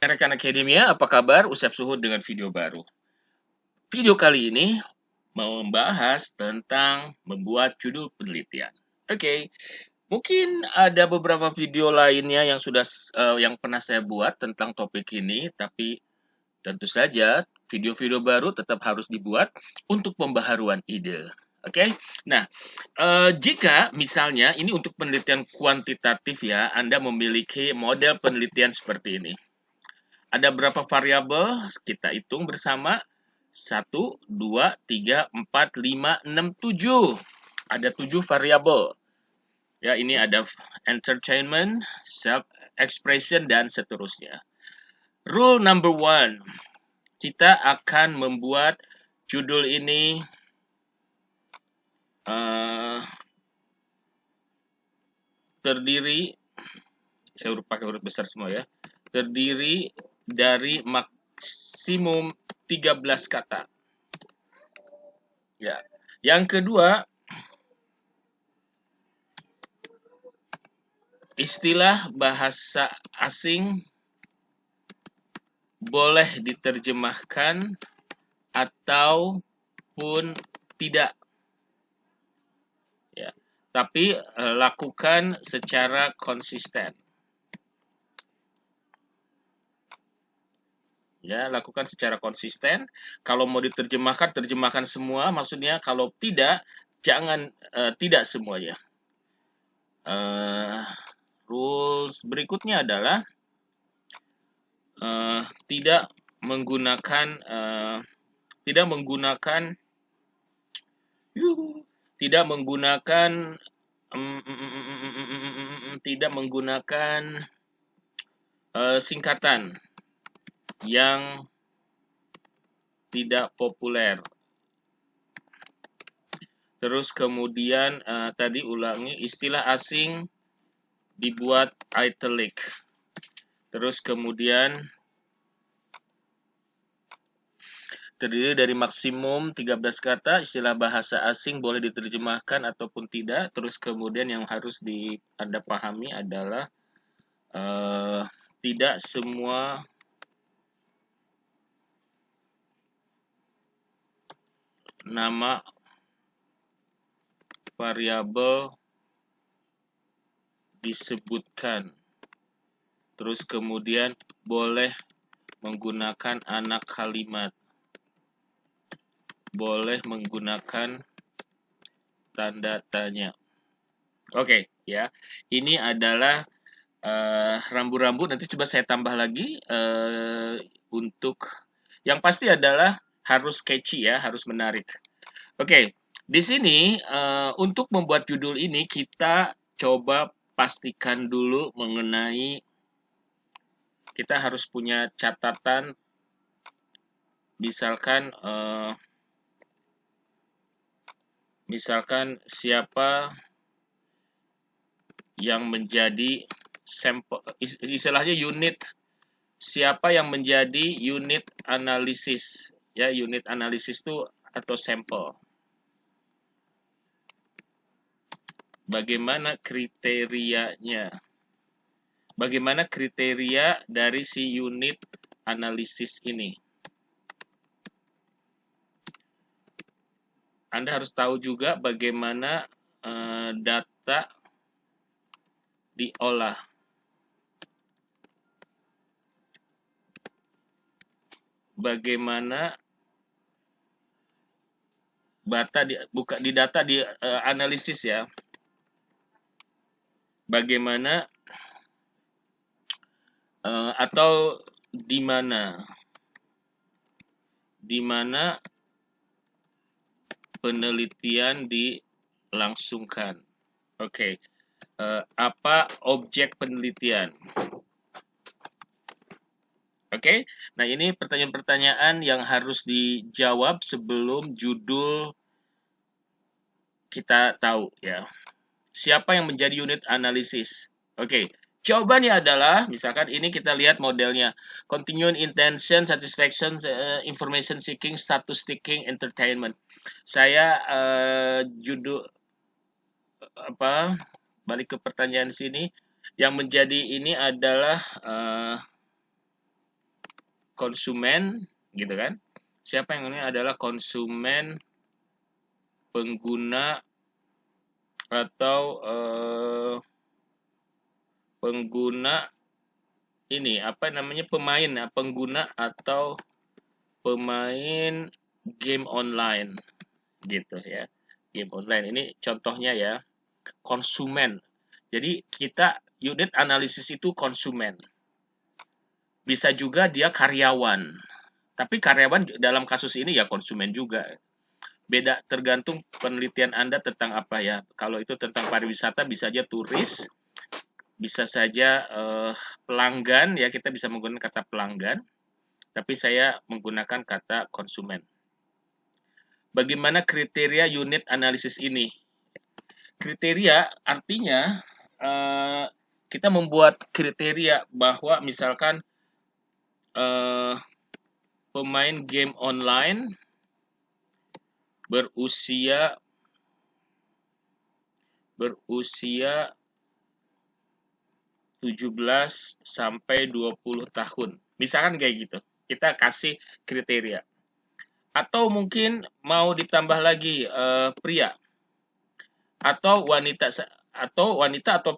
Rekan Akademia, apa kabar? Usep Suhud dengan video baru. Video kali ini mau membahas tentang membuat judul penelitian. Oke, mungkin ada beberapa video lainnya yang yang pernah saya buat tentang topik ini, tapi tentu saja video-video baru tetap harus dibuat untuk pembaharuan ide. Oke, nah jika misalnya ini untuk penelitian kuantitatif ya, Anda memiliki model penelitian seperti ini. Ada berapa variabel? Kita hitung bersama. 1, 2, 3, 4, 5, 6, 7. Ada 7 variabel. Ya, ini ada entertainment, self-expression, dan seterusnya. Rule number 1. Kita akan membuat judul ini terdiri, saya pakai huruf besar semua ya, terdiri dari maksimum 13 kata. Ya. Yang kedua, istilah bahasa asing boleh diterjemahkan ataupun tidak. Ya. Tapi lakukan secara konsisten. Ya, lakukan secara konsisten. Kalau mau diterjemahkan, terjemahkan semua. Maksudnya kalau tidak, jangan tidak semuanya. Rules berikutnya adalah tidak menggunakan tidak menggunakan singkatan yang tidak populer. Terus kemudian tadi ulangi, istilah asing dibuat italic. Terus kemudian terdiri dari maksimum 13 kata, istilah bahasa asing boleh diterjemahkan ataupun tidak. Terus kemudian yang harus Anda pahami adalah tidak semua nama variabel disebutkan. Terus kemudian boleh menggunakan anak kalimat. Boleh menggunakan tanda tanya. Oke, ya. Ini adalah rambu-rambu. Nanti coba saya tambah lagi untuk yang pasti adalah harus catchy ya, harus menarik. Oke, di sini untuk membuat judul ini kita coba pastikan dulu mengenai kita harus punya catatan, misalkan siapa yang menjadi sampel, istilahnya unit, siapa yang menjadi unit analisis ya, unit analisis itu atau sampel. Bagaimana kriterianya? Bagaimana kriteria dari si unit analisis ini? Anda harus tahu juga bagaimana data diolah. Bagaimana data di analisis ya. Bagaimana atau di mana penelitian dilangsungkan. Oke. Apa objek penelitian? Oke. Nah, ini pertanyaan-pertanyaan yang harus dijawab sebelum judul kita tahu ya. Siapa yang menjadi unit analisis? Oke. Jawabannya adalah, misalkan ini kita lihat modelnya. Continuing intention, satisfaction, information seeking, status seeking, entertainment. Saya balik ke pertanyaan sini. Yang menjadi ini adalah konsumen, gitu kan? Siapa yang ini adalah konsumen, pengguna, atau pengguna ini apa namanya, pemain ya, pengguna atau pemain game online gitu ya. Game online ini contohnya ya, konsumen. Jadi kita unit analisis itu konsumen. Bisa juga dia karyawan. Tapi karyawan dalam kasus ini ya konsumen juga. Beda tergantung penelitian Anda tentang apa ya. Kalau itu tentang pariwisata bisa aja turis, bisa saja pelanggan ya, kita bisa menggunakan kata pelanggan. Tapi saya menggunakan kata konsumen. Bagaimana kriteria unit analisis ini? Kriteria artinya kita membuat kriteria bahwa misalkan pemain game online berusia 17 sampai 20 tahun. Misalkan kayak gitu. Kita kasih kriteria. Atau mungkin mau ditambah lagi pria atau wanita atau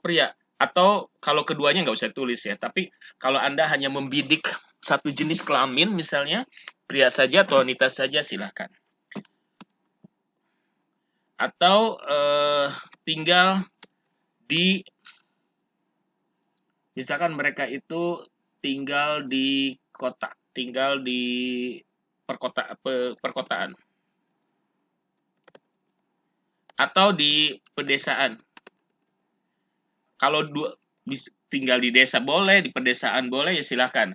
pria, atau kalau keduanya nggak usah tulis ya. Tapi kalau Anda hanya membidik satu jenis kelamin misalnya, pria saja atau wanita saja silahkan. Atau tinggal di, misalkan mereka itu tinggal di kota, tinggal di perkotaan atau di pedesaan. Kalau tinggal di desa boleh, di pedesaan boleh, ya silahkan.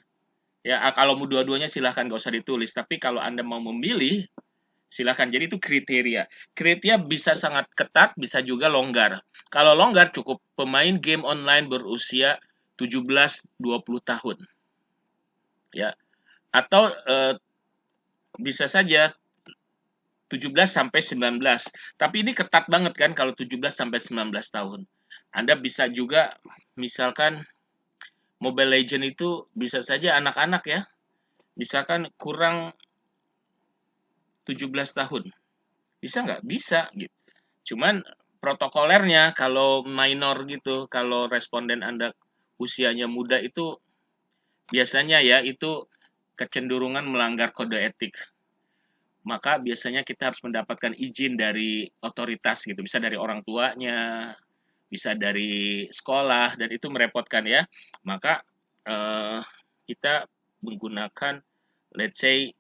Ya, kalau mau dua-duanya silahkan, nggak usah ditulis. Tapi kalau Anda mau memilih, silahkan. Jadi itu kriteria. Kriteria bisa sangat ketat, bisa juga longgar. Kalau longgar cukup pemain game online berusia 17-20 tahun. Ya. Atau bisa saja 17 sampai 19. Tapi ini ketat banget kan kalau 17 sampai 19 tahun. Anda bisa juga misalkan Mobile Legend itu bisa saja anak-anak ya. Misalkan kurang 17 tahun. Bisa nggak? Bisa gitu. Cuman protokolernya kalau minor gitu, kalau responden Anda usianya muda itu biasanya ya itu kecenderungan melanggar kode etik. Maka biasanya kita harus mendapatkan izin dari otoritas gitu, bisa dari orang tuanya, bisa dari sekolah, dan itu merepotkan ya. Maka kita menggunakan let's say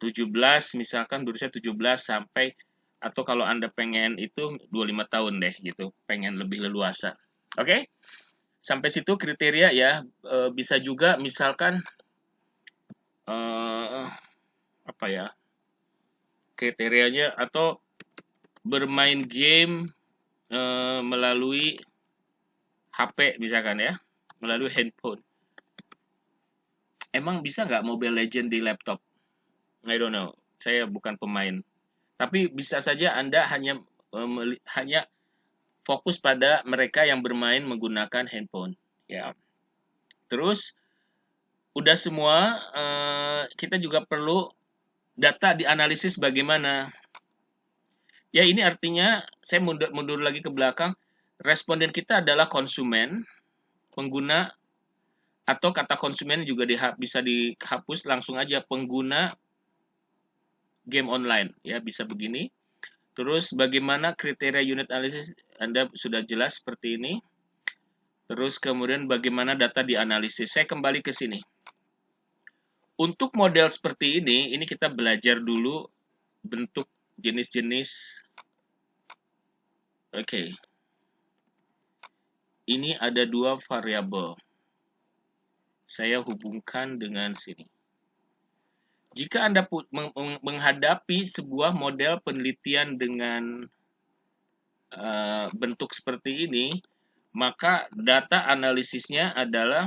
17, misalkan berusia 17 sampai, atau kalau Anda pengen itu 25 tahun deh gitu, pengen lebih leluasa. Oke? Sampai situ kriteria ya. Bisa juga misalkan apa ya? Kriterianya, atau bermain game melalui HP misalkan ya, melalui handphone. Emang bisa nggak Mobile Legend di laptop? I don't know. Saya bukan pemain. Tapi bisa saja Anda hanya fokus pada mereka yang bermain menggunakan handphone. Ya. Terus udah semua, kita juga perlu data dianalisis bagaimana. Ya ini artinya saya mundur lagi ke belakang. Responden kita adalah konsumen, pengguna, atau kata konsumen juga bisa dihapus, langsung aja pengguna game online ya, bisa begini. Terus bagaimana kriteria unit analisis Anda sudah jelas seperti ini. Terus kemudian bagaimana data dianalisis. Saya kembali ke sini. Untuk model seperti ini kita belajar dulu bentuk jenis-jenis. Oke. Ini ada dua variabel. Saya hubungkan dengan sini. Jika Anda menghadapi sebuah model penelitian dengan bentuk seperti ini, maka data analisisnya adalah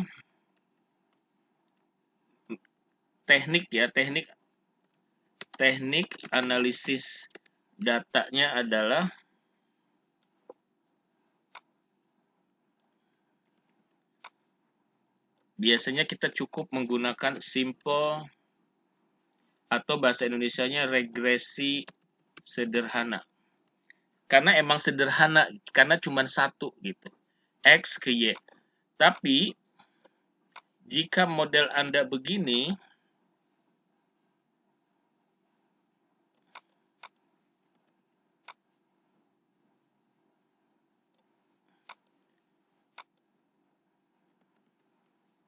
teknik ya, teknik analisis datanya adalah biasanya kita cukup menggunakan simple atau bahasa Indonesianya regresi sederhana. Karena emang sederhana, karena cuma satu gitu. X ke Y. Tapi, jika model Anda begini,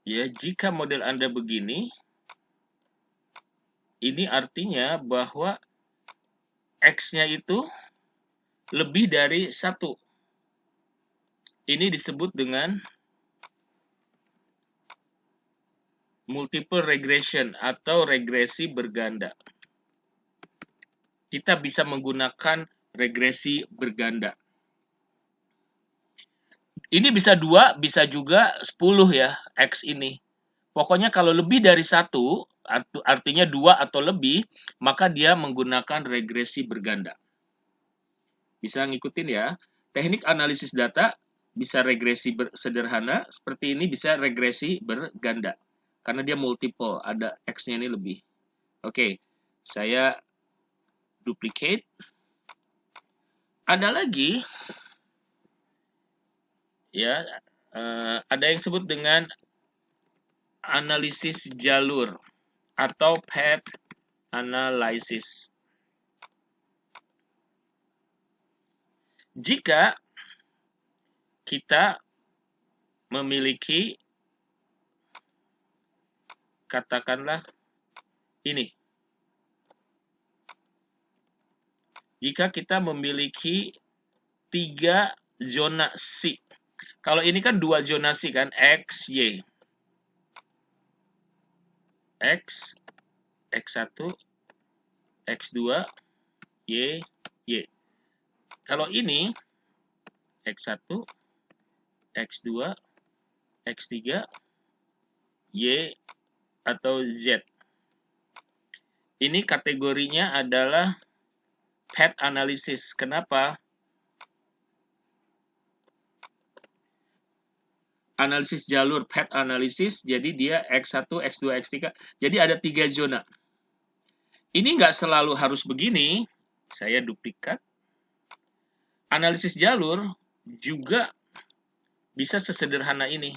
ya, jika model Anda begini, ini artinya bahwa X-nya itu lebih dari satu. Ini disebut dengan multiple regression atau regresi berganda. Kita bisa menggunakan regresi berganda. Ini bisa 2, bisa juga 10 ya, X ini. Pokoknya kalau lebih dari 1, artinya 2 atau lebih, maka dia menggunakan regresi berganda. Bisa ngikutin ya. Teknik analisis data bisa regresi sederhana, seperti ini bisa regresi berganda. Karena dia multiple, ada X-nya ini lebih. Oke, saya duplicate. Ada lagi, ya, ada yang disebut dengan analisis jalur atau path analysis. Jika kita memiliki, katakanlah ini, jika kita memiliki 3 zonasi. Kalau ini kan 2 zonasi kan, X, Y. X, X1, X2, Y, Y. Kalau ini X1, X2, X3, Y atau Z. Ini kategorinya adalah path analysis. Kenapa? Analisis jalur, path analysis, jadi dia X1, X2, X3. Jadi ada 3 zona. Ini nggak selalu harus begini. Saya duplikat. Analisis jalur juga bisa sesederhana ini.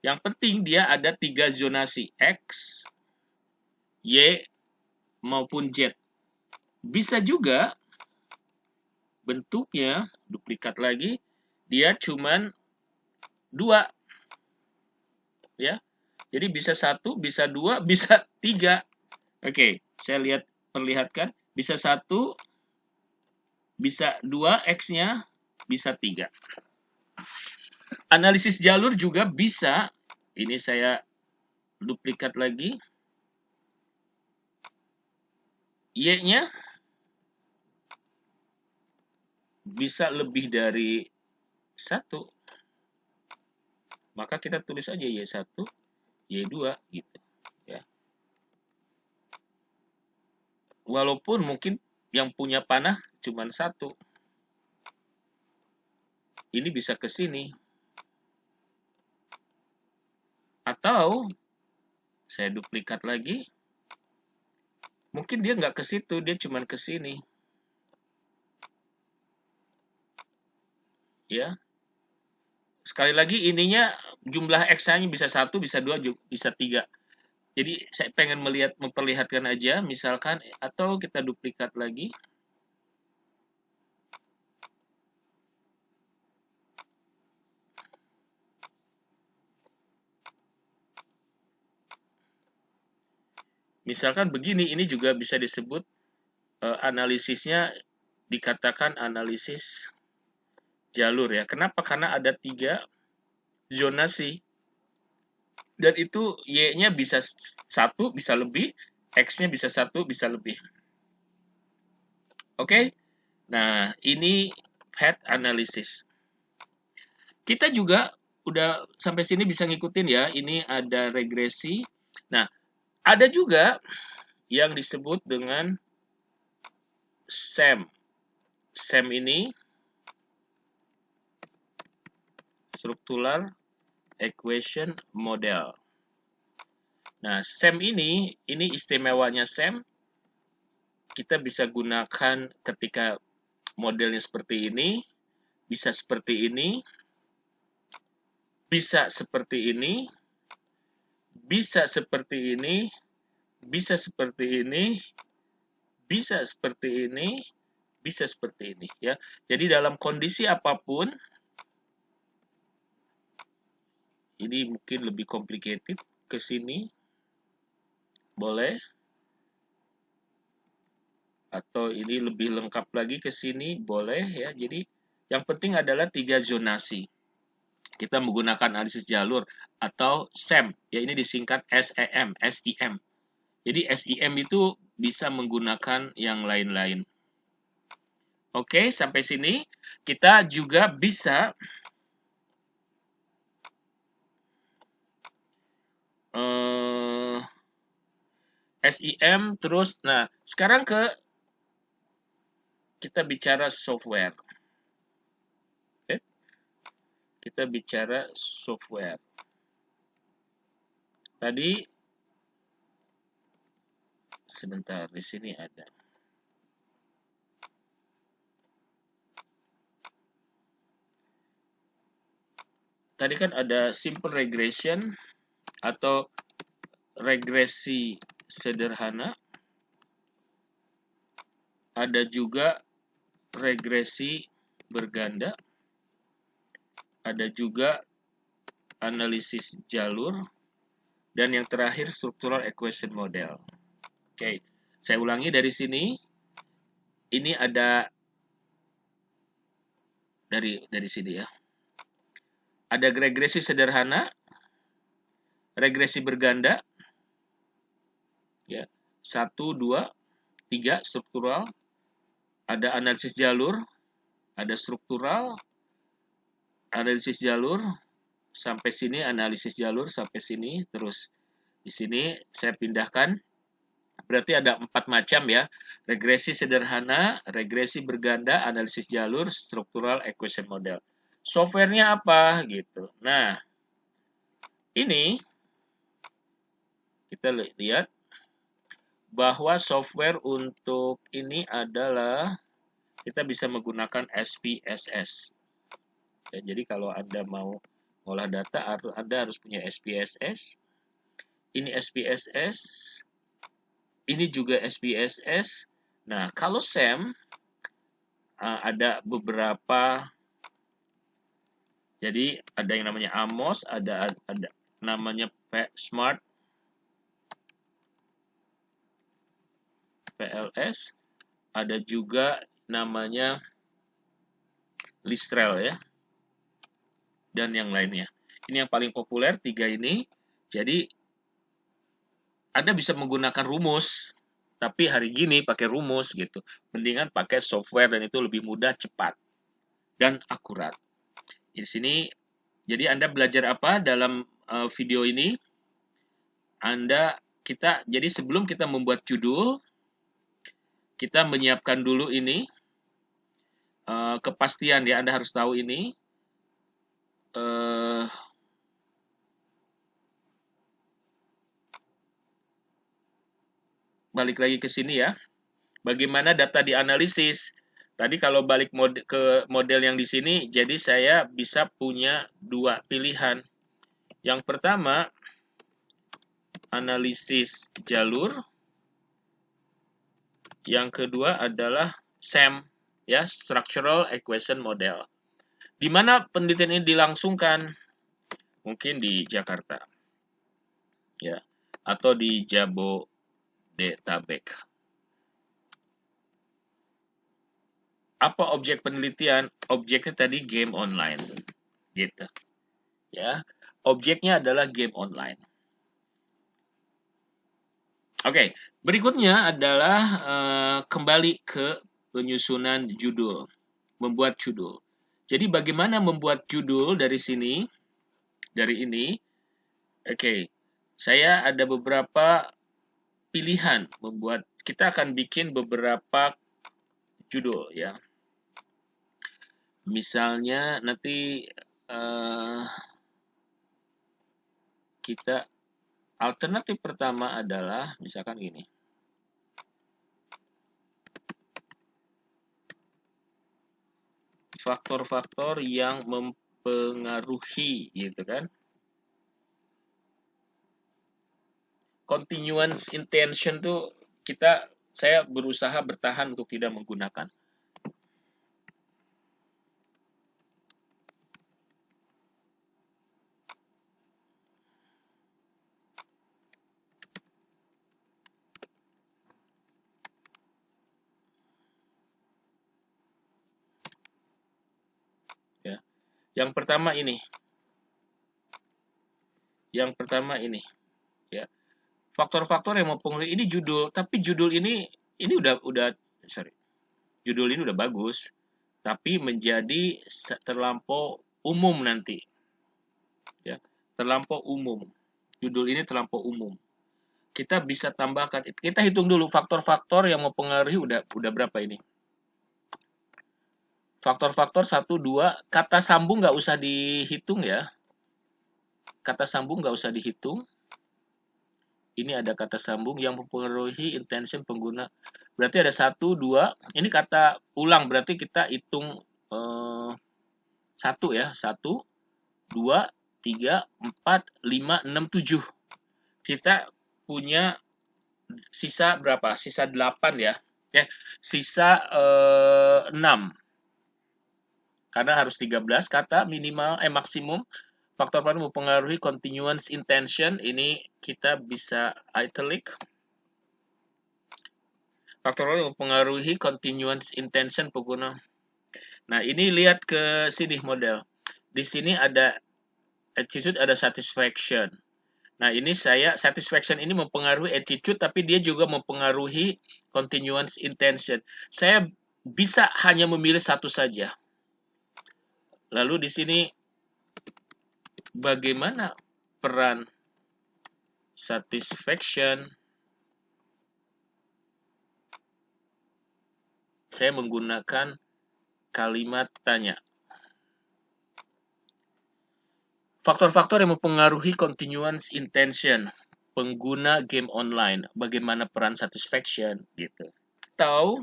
Yang penting dia ada 3 zonasi, X, Y, maupun Z. Bisa juga bentuknya, duplikat lagi, dia cuman 2. Ya. Jadi bisa 1, bisa 2, bisa 3. Oke, saya perlihatkan. Bisa 1, bisa 2 X-nya, bisa 3. Analisis jalur juga bisa, ini saya duplikat lagi, Y-nya bisa lebih dari 1. Maka kita tulis aja Y1, Y2 gitu ya. Walaupun mungkin yang punya panah cuma 1. Ini bisa ke sini. Atau saya duplikat lagi. Mungkin dia nggak ke situ, dia cuma ke sini. Ya. Sekali lagi ininya jumlah X-nya bisa 1, bisa 2, bisa 3. Jadi saya pengen memperlihatkan aja, misalkan, atau kita duplikat lagi. Misalkan begini, ini juga bisa disebut analisisnya dikatakan analisis jalur ya. Kenapa? Karena ada 3 zonasi. Dan itu Y-nya bisa 1, bisa lebih, X-nya bisa 1, bisa lebih. Oke? Nah, ini path analysis. Kita juga udah sampai sini bisa ngikutin ya. Ini ada regresi. Nah, ada juga yang disebut dengan SEM. SEM ini Structural Equation Model. Nah, SEM ini istimewanya SEM, kita bisa gunakan ketika modelnya seperti ini, bisa seperti ini, bisa seperti ini, bisa seperti ini, bisa seperti ini, bisa seperti ini, bisa seperti ini ya. Jadi dalam kondisi apapun, ini mungkin lebih complicated ke sini, boleh. Atau ini lebih lengkap lagi ke sini, boleh ya. Jadi yang penting adalah 3 zonasi. Kita menggunakan analisis jalur atau SEM, ya ini disingkat SEM, SIM. Jadi SIM itu bisa menggunakan yang lain-lain. Oke, sampai sini kita juga bisa SIM terus. Nah, sekarang kita bicara software. Oke. Kita bicara software. Tadi sebentar, di sini ada. Tadi kan ada simple regression atau regresi sederhana. Ada juga regresi berganda. Ada juga analisis jalur. Dan yang terakhir structural equation model. Oke, saya ulangi dari sini. Ini ada dari sini ya. Ada regresi sederhana, regresi berganda, ya, 1, 2, 3 struktural, ada analisis jalur, ada struktural, analisis jalur, sampai sini analisis jalur, sampai sini, terus di sini saya pindahkan. Berarti ada 4 macam ya, regresi sederhana, regresi berganda, analisis jalur, struktural equation model. Softwarenya apa gitu. Nah, ini kita lihat bahwa software untuk ini adalah kita bisa menggunakan SPSS. Ya, jadi kalau Anda mau olah data, Anda harus punya SPSS. Ini SPSS, ini juga SPSS. Nah, kalau SEM ada beberapa. Jadi ada yang namanya Amos, ada namanya Smart, PLS, ada juga namanya Listrel ya, dan yang lainnya. Ini yang paling populer 3 ini. Jadi Anda bisa menggunakan rumus, tapi hari gini pakai rumus gitu. Mendingan pakai software dan itu lebih mudah, cepat, dan akurat. Di sini, jadi Anda belajar apa dalam video ini? Jadi sebelum kita membuat judul, kita menyiapkan dulu ini kepastian ya, Anda harus tahu ini. Balik lagi ke sini ya. Bagaimana data dianalisis? Tadi kalau balik ke model yang di sini, jadi saya bisa punya 2 pilihan. Yang pertama, analisis jalur. Yang kedua adalah SEM, ya, Structural Equation Model. Di mana penelitian ini dilangsungkan? Mungkin di Jakarta, ya, atau di Jabodetabek. Apa objek penelitian? Objeknya tadi game online, gitu. Ya, objeknya adalah game online. Oke, berikutnya adalah kembali ke penyusunan judul, membuat judul. Jadi bagaimana membuat judul dari sini, dari ini? Oke, saya ada beberapa pilihan membuat. Kita akan bikin beberapa judul ya. Misalnya nanti kita Alternatif pertama adalah misalkan gini. Faktor-faktor yang mempengaruhi gitu kan. Continuous intention tuh saya berusaha bertahan untuk tidak menggunakan. Ya. Yang pertama ini. Ya. Faktor-faktor yang mempengaruhi ini judul, tapi judul ini sorry. Judul ini udah bagus, tapi menjadi terlampau umum nanti. Ya. Terlampau umum. Judul ini terlampau umum. Kita bisa tambahkan, kita hitung dulu faktor-faktor yang mempengaruhi udah berapa ini. Faktor-faktor 1, 2, kata sambung nggak usah dihitung ya. Kata sambung nggak usah dihitung. Ini ada kata sambung yang mempengaruhi intention pengguna. Berarti ada 1, 2. Ini kata ulang, berarti kita hitung 1 ya. 1, 2, 3, 4, 5, 6, 7. Kita punya sisa berapa? Sisa 8 ya. Sisa 6. Karena harus 13 kata minimal maksimum. Faktor paling mempengaruhi continuous intention, ini kita bisa italic. Faktor paling mempengaruhi continuous intention pengguna. Nah, ini lihat ke sini model. Di sini ada attitude, ada satisfaction. Nah, ini satisfaction ini mempengaruhi attitude, tapi dia juga mempengaruhi continuous intention. Saya bisa hanya memilih satu saja. Lalu di sini bagaimana peran satisfaction? Saya menggunakan kalimat tanya. Faktor-faktor yang mempengaruhi continuous intention pengguna game online. Bagaimana peran satisfaction gitu. Atau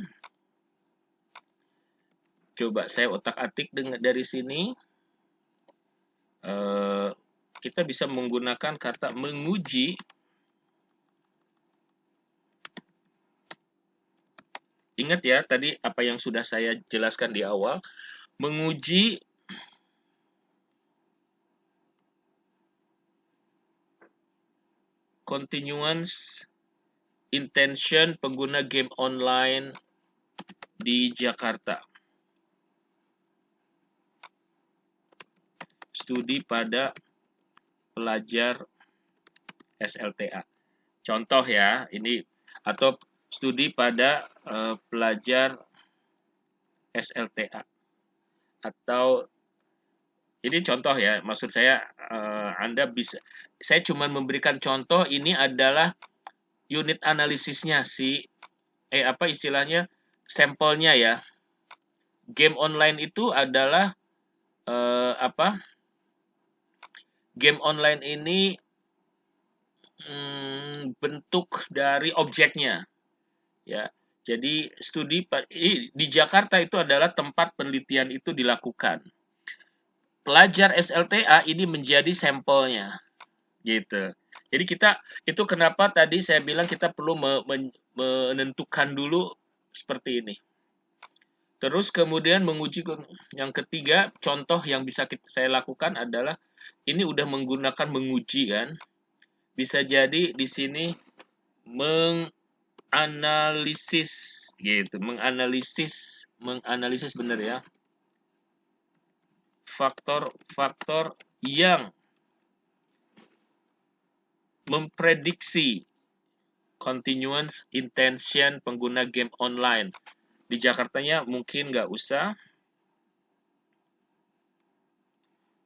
coba saya otak-atik dari sini. Kita bisa menggunakan kata menguji. Ingat ya tadi apa yang sudah saya jelaskan di awal. Menguji continuous intention pengguna game online di Jakarta. Studi pada pelajar SLTA. Contoh ya, ini atau studi pada pelajar SLTA. Atau ini contoh ya, maksud saya Anda bisa, saya cuma memberikan contoh, ini adalah unit analisisnya istilahnya sampelnya ya. Game online itu adalah game online ini bentuk dari objeknya ya. Jadi studi di Jakarta itu adalah tempat penelitian itu dilakukan. Pelajar SLTA ini menjadi sampelnya gitu. Jadi itu kenapa tadi saya bilang kita perlu menentukan dulu seperti ini. Terus kemudian menguji yang ketiga, contoh yang bisa saya lakukan adalah ini udah menggunakan menguji kan. Bisa jadi di sini menganalisis gitu, menganalisis benar ya. Faktor-faktor yang memprediksi continuous intention pengguna game online. Di Jakartanya mungkin nggak usah.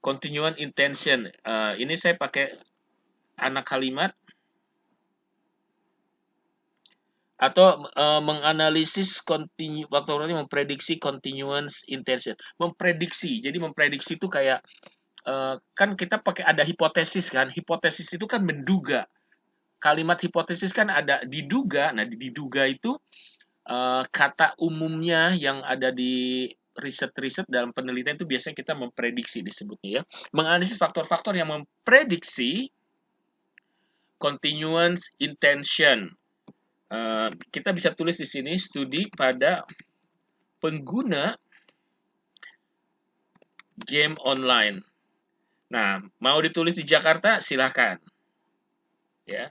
Continuous intention, ini saya pakai anak kalimat. Atau menganalisis faktornya memprediksi continuous intention. Memprediksi, jadi memprediksi itu kayak kan kita pakai ada hipotesis kan. Hipotesis itu kan menduga. kalimat hipotesis kan ada diduga. Nah, diduga itu kata umumnya yang ada di riset-riset dalam penelitian itu biasanya kita memprediksi disebutnya ya. Menganalisis faktor-faktor yang memprediksi continuance intention. Kita bisa tulis di sini studi pada pengguna game online. Nah, mau ditulis di Jakarta silahkan. Ya.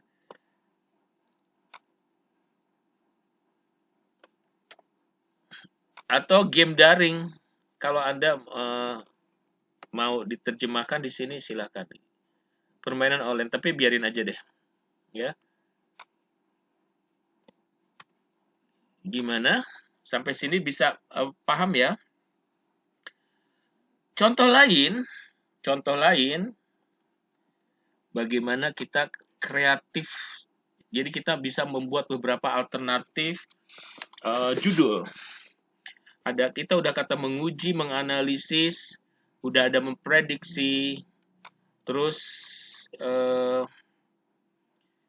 Atau game daring. Kalau Anda mau diterjemahkan di sini silahkan. Permainan online, tapi biarin aja deh. Ya. Gimana? Sampai sini bisa paham ya? Contoh lain, bagaimana kita kreatif. Jadi kita bisa membuat beberapa alternatif judul. Kita udah kata menguji, menganalisis, udah ada memprediksi, terus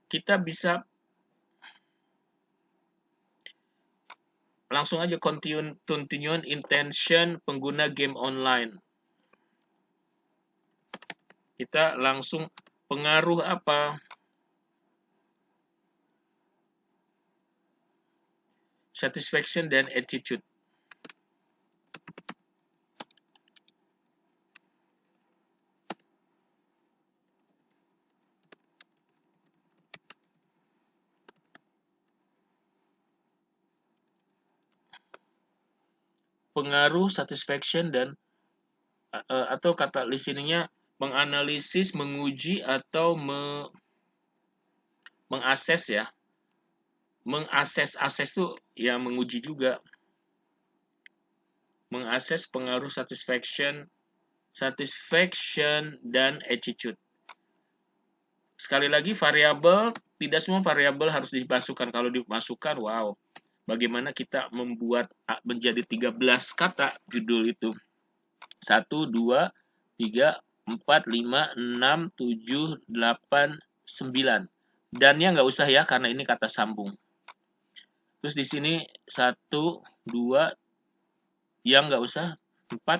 kita bisa langsung aja continuing intention pengguna game online. Kita langsung pengaruh apa? Satisfaction dan attitude. Pengaruh, satisfaction, dan atau kata listeningnya menganalisis, menguji, atau mengakses ya. Mengakses tuh ya menguji juga. Mengakses pengaruh satisfaction dan attitude. Sekali lagi variabel, tidak semua variabel harus dimasukkan. Kalau dimasukkan, wow. Bagaimana kita membuat menjadi 13 kata judul itu. 1, 2, 3, 4, 5, 6, 7, 8, 9. Dannya nggak usah ya, karena ini kata sambung. Terus di sini 1, 2, yang nggak usah, 4,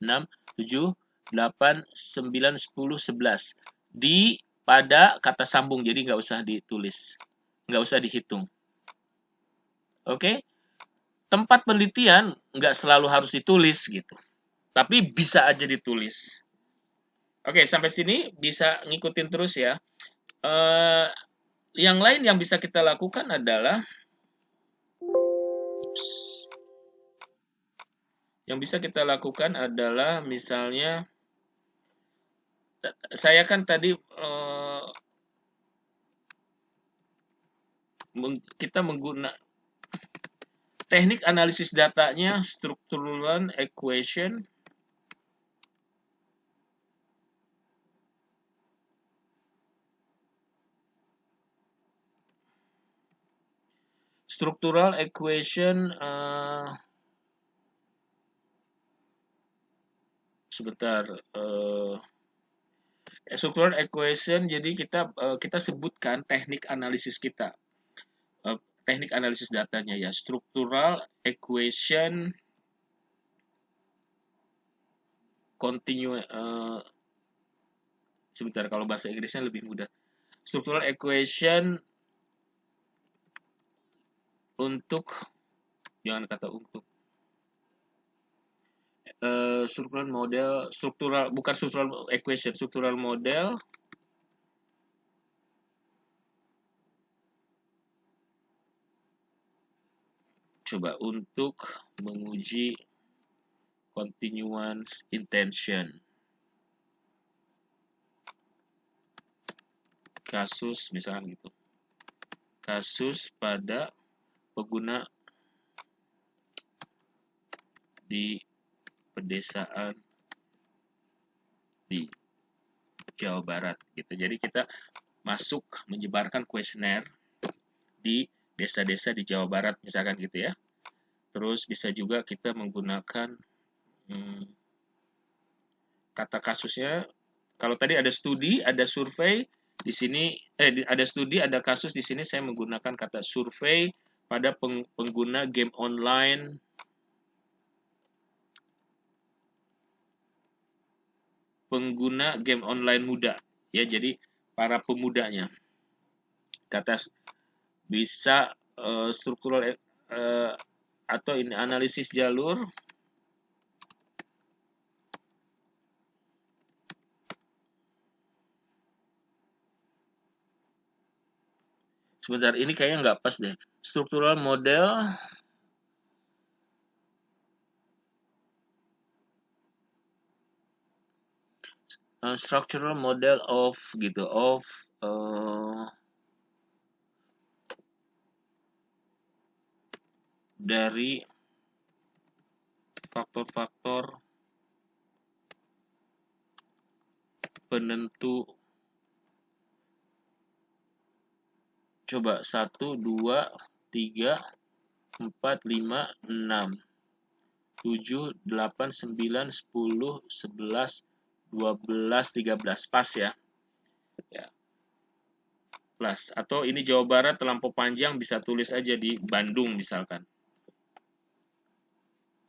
6, 7, 8, 9, 10, 11. Pada kata sambung, jadi nggak usah ditulis. Nggak usah dihitung. Oke? Tempat penelitian nggak selalu harus ditulis gitu. Tapi bisa aja ditulis. Oke, sampai sini bisa ngikutin terus ya. Yang lain yang bisa kita lakukan adalah misalnya saya kan tadi kita menggunakan teknik analisis datanya structural equation. Structural equation sebentar. Structural equation, jadi kita sebutkan teknik analisis kita. Teknik analisis datanya ya, structural equation continue. Sebentar, kalau bahasa Inggrisnya lebih mudah. Structural equation untuk, jangan kata untuk, struktural model, bukan structural equation, struktural model coba untuk menguji continuance intention. Kasus misalkan gitu. Kasus pada pengguna di pedesaan di Jawa Barat gitu. Jadi kita masuk menyebarkan kuesioner di desa-desa di Jawa Barat misalkan gitu ya. Terus bisa juga kita menggunakan kata kasusnya. Kalau tadi ada studi, ada survei, Di sini ada studi, ada kasus di sini saya menggunakan kata survei pada pengguna game online muda, ya, jadi para pemudanya. Kata bisa struktural atau ini analisis jalur sebentar, ini kayaknya nggak pas deh. Struktural model structural model of gitu of dari faktor-faktor penentu. Coba 1, 2, 3, 4, 5, 6, 7, 8, 9, 10, 11, 12, 13. Pas ya. Ya, plus. Atau ini Jawa Barat terlampau panjang, bisa tulis aja di Bandung misalkan.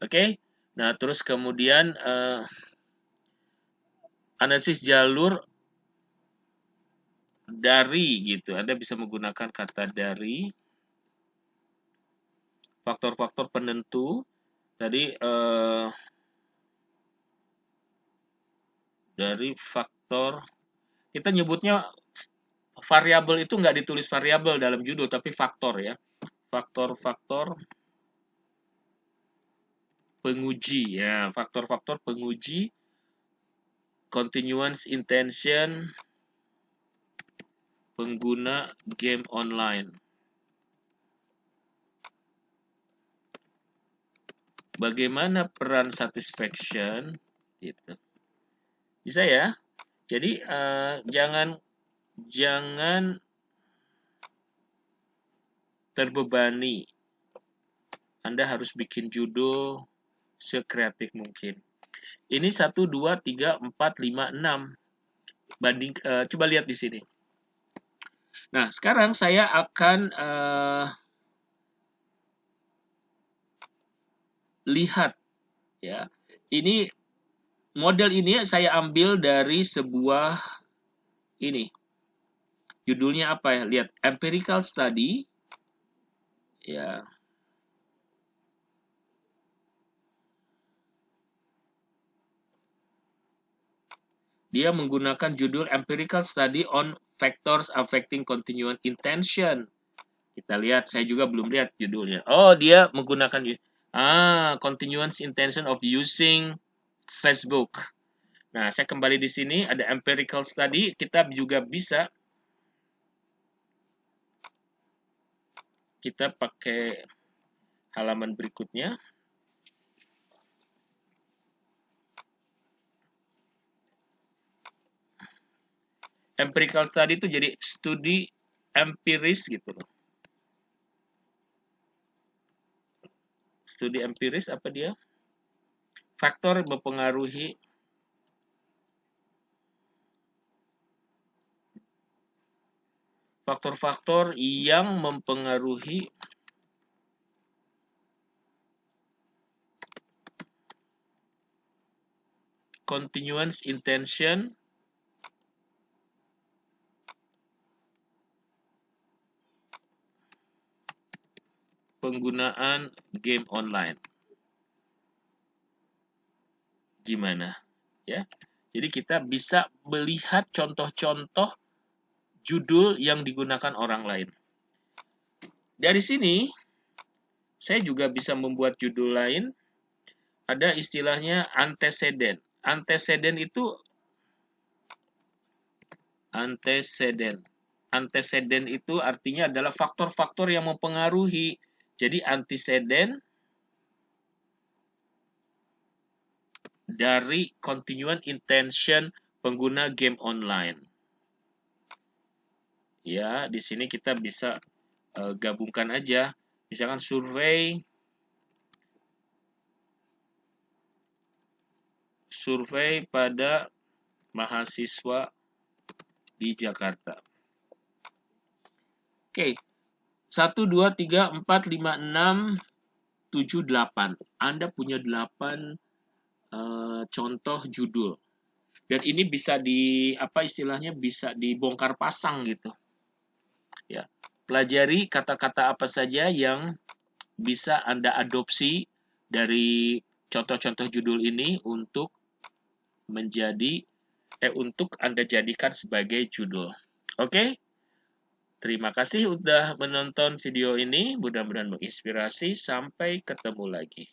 Oke. Nah, terus kemudian analisis jalur dari gitu. Anda bisa menggunakan kata dari faktor-faktor penentu. Tadi dari faktor, kita nyebutnya variabel itu nggak ditulis variabel dalam judul, tapi faktor ya. Faktor-faktor penguji ya, faktor-faktor penguji continuance intention pengguna game online. Bagaimana peran satisfaction gitu. Bisa ya. Jadi jangan terbebani. Anda harus bikin judul sekreatif mungkin. Ini 1, 2, 3, 4, 5, 6. Coba lihat di sini. Nah, sekarang saya akan lihat ya. Ini model ini saya ambil dari sebuah ini. Judulnya apa ya? Lihat, empirical study ya. Dia menggunakan judul Empirical Study on Factors Affecting Continuous Intention. Kita lihat, saya juga belum lihat judulnya. Oh, dia menggunakan continuous intention of using Facebook. Nah, saya kembali di sini ada empirical study, kita juga bisa kita pakai halaman berikutnya. Empirical study itu jadi studi empiris gitu loh. Studi empiris apa dia? Faktor mempengaruhi faktor-faktor yang mempengaruhi continuous intention penggunaan game online. Gimana? Ya. Jadi kita bisa melihat contoh-contoh judul yang digunakan orang lain. Dari sini saya juga bisa membuat judul lain. Ada istilahnya antecedent. Antecedent itu artinya adalah faktor-faktor yang mempengaruhi. Jadi antecedent dari continuous intention pengguna game online. Ya, di sini kita bisa gabungkan aja. Misalkan survei pada mahasiswa di Jakarta. Oke, 1, 2, 3, 4, 5, 6, 7, 8. Anda punya 8 contoh judul. Dan ini bisa istilahnya bisa dibongkar pasang gitu. Ya. Pelajari kata-kata apa saja yang bisa Anda adopsi dari contoh-contoh judul ini untuk untuk Anda jadikan sebagai judul. Oke? Terima kasih sudah menonton video ini. Mudah-mudahan menginspirasi. Sampai ketemu lagi.